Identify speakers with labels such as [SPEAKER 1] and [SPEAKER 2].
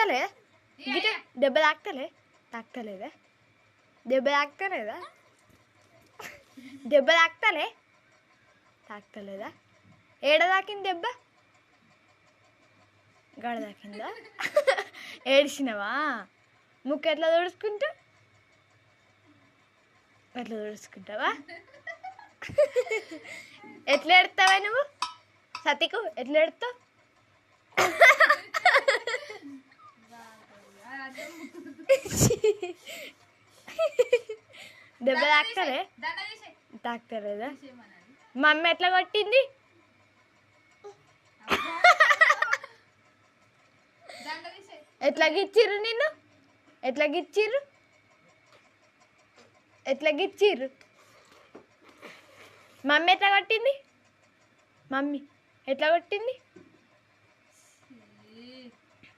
[SPEAKER 1] తాకుతలే గిట దెబ్బ తాకుతలేదా దెబ్బ తాకుతలేదా దెబ్బ తాకుతలేదా ఏడ తాకింది దెబ్బ గడ తాకిందా ఏడ్చినవా ముక్కు ఎట్లా తుడుచుకుంటావా ఎట్లా ఎడతావా నువ్వు సతికు ఎట్లా ఎడతావు దెబ్బ తాకుతలేదా మమ్మీ ఎట్లా కొట్టింది ఎట్లా గిచ్చిర్రు నిన్ను ఎట్లా గిచ్చిర్రు మమ్మీ ఎట్లా కొట్టింది